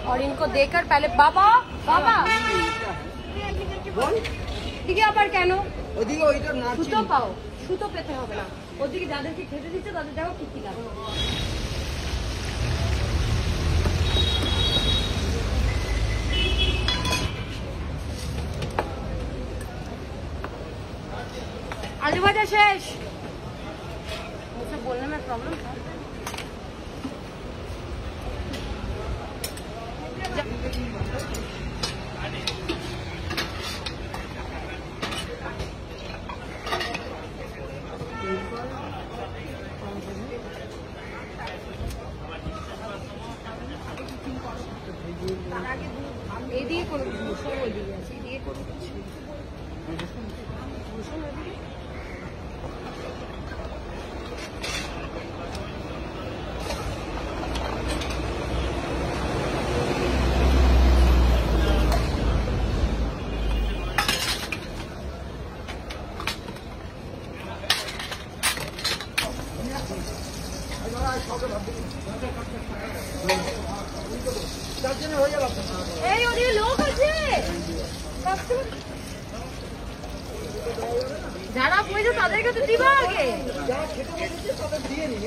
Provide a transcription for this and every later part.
और इनको देकर पहले बाबा बाबा দিকে আবার কেন ওদিকে ওইটা না সুতো পাও সুতো পেতে হবে না ওদিকে যাদেরকে খেতে দিচ্ছে তাদের দেখো কি কি লাগে आलू भाजा शेष मुझसे बोलने में प्रॉब्लम था ये दिए करो दूसरा बोल दिया ये दिए करो যারা পয়সা তাদেরকে তো দিবা আগে যারা খেতে বসেছে তাদের দিয়ে নি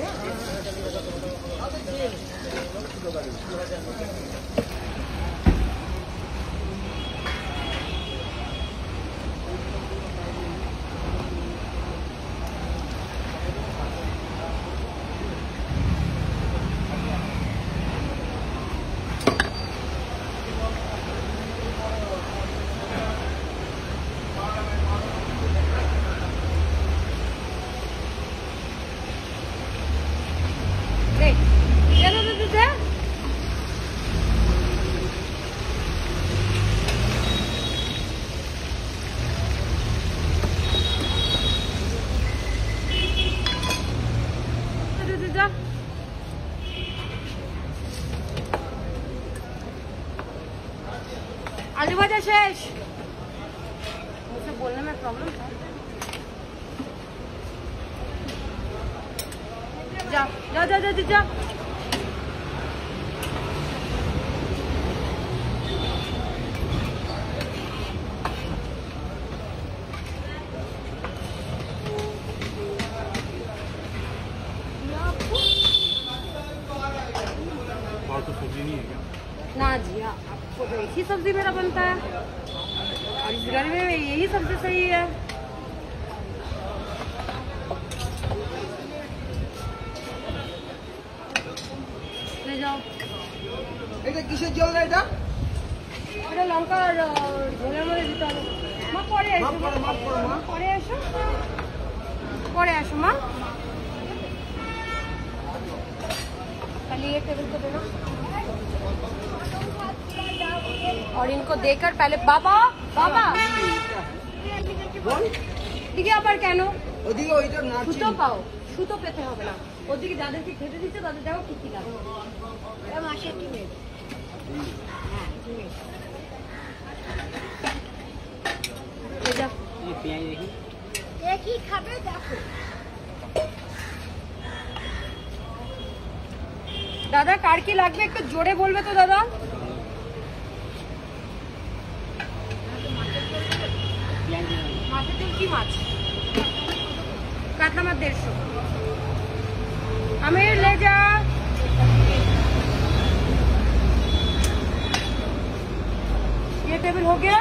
आलू भाजा शेष मुझसे बोलने में प्रॉब्लम था जा जा जा जा जा और तो सब्जी नहीं है क्या? ना जी हाँ आपको तो एक ही सब्जी मेरा बनता है और इस गर्मी में यही सबसे सही है ले जाओ এটা কিসের জল এটা এটা লঙ্কার ঝোলের মধ্যে দিতে হবে মা পরে এসো মা পরে আসো মা खाली ये टेबल पे देना और इनको देकर पहले बाबा बाबा দিকে আবার কেন ওদিকে ওইটা না সুতো পাও সুতো পেতে হবে না ওদিকে যাদেরকে খেতে দিচ্ছে তাদের দেখো কি কি লাগে এটা মাছের ডিমের হ্যাঁ ডিমের এই যা এই পেঁয়াজ দেখি দেখি খাবে দেখো দাদা কার কি লাগবে একটু জোরে বলবে তো দাদা মাছের তেল কি মাছ কাতলা মাছ 150 আমির ले जा ये टेबल हो गया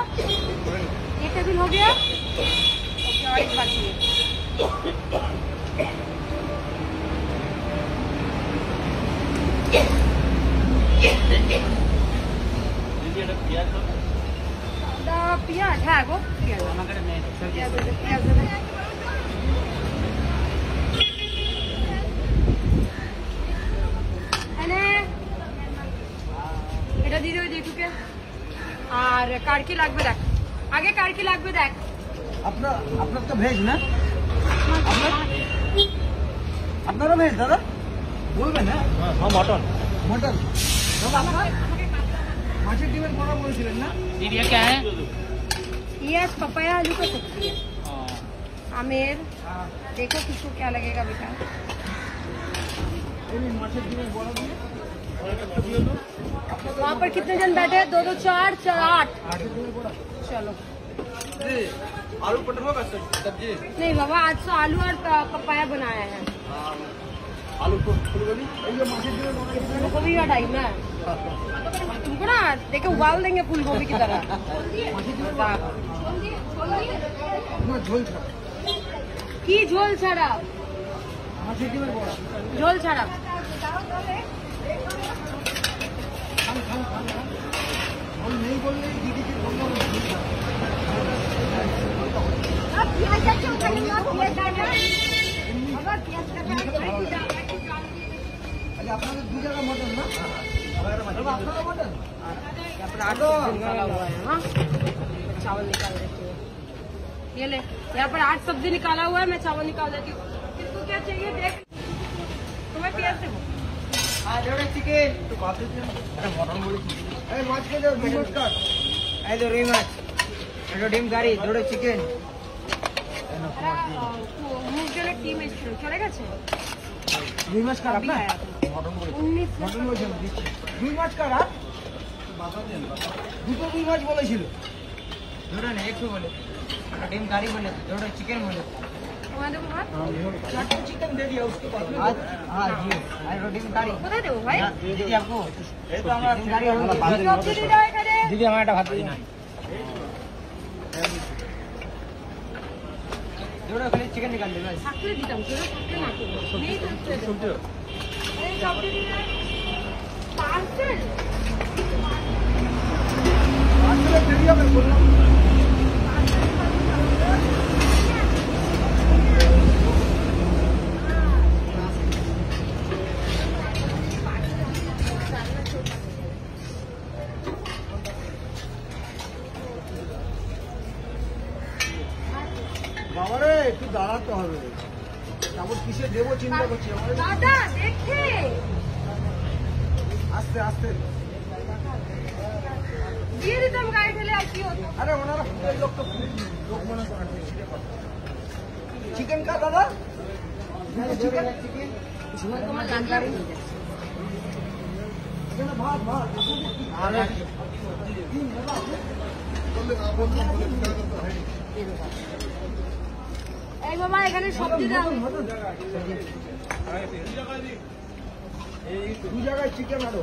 ये टेबल हो गया ओके और एक बाकी है पियाज है गो এটা দিয়ে দেবে দেখুকে আর কার কি লাগবে দেখ আগে কার কি লাগবে দেখ আপনার তো ভেজ না আপনারা ভেজ দাদা বলবেন না হ্যাঁ মটন মটন माछी टीम बड़ा बोल ना ये क्या है ये पपाया आलू का सब्जी है आमिर देखो किसको क्या लगेगा बेटा माछी टीम बड़ा वहाँ पर कितने जन बैठे हैं? 2 2 4 4 8। चलो आलू पटर होगा सब्जी नहीं बाबा, आज तो आलू और पपाया बनाया है। आलू फूलगोभी गोभी का टाइम है तुमको ना, देखे उबाल देंगे फूल गोभी की तरह। की झोल छाड़ा, झोल छाड़ा। नहीं बोल रहे दीदी के আপনাদের 2 জায়গা মটন না আপনারা মটন चावल निकाल देती हूँ। ये ले, यहाँ पर 8 सब्जी निकाला हुआ है, मैं चावल निकाल देती हूँ। किसको क्या चाहिए देख, तुम्हें प्याज से जोड़े चिकेन तो बात है अरे मटन बोली এই মাছ কে দাও দুই মাছ কাট এই তো রুই মাছ এটা ডিম কারি ধরে চিকেন মুখ জন্য টিম এসেছিল, চলে গেছে। রুই মাছ কাট না मटन बोली 19 মটন বলছেন রুই মাছ কাট আর দুটো রুই মাছ বলেছিল ধরে না 100 বলে ডিম কারি বলে ধরে চিকেন বলে তোমাদের ভাত चार चिकन दे दिया उसके बाद हाँ जी और डिम কারি কোথায় দেবো ভাই? दीदी आपको ये तो हमारा डिम কারি সবজি দিয়ে দাও এখানে। दीदी हमारा भात दे ना जोड़ा खाली चिकन निकाल दे बस থাকলে দিতাম, কেন থাকলে না করবো? নেই থাকলে দেবো। सब्जी এই সবজি দিয়ে দাও। পার্সেল আসলে দেরি হবে বললাম বাবারে একটু দাঁড়াতে হবে তারপর কিসে দেবো চিন্তা করছি আমাদের দাদা দেখে আস্তে আস্তে দিয়ে দিতাম গায়ে ঠেলে, আর কি হতো? আরে ওনারা ফুলের লোক তো লোক মনে করেন চিকেন কা দাদা চিকেন চিকেন তোমার লাগলাম এখানে ভাত ভাত আর এই বাবা এখানে সবজি দাও। দু জায়গায় চিকেন আরো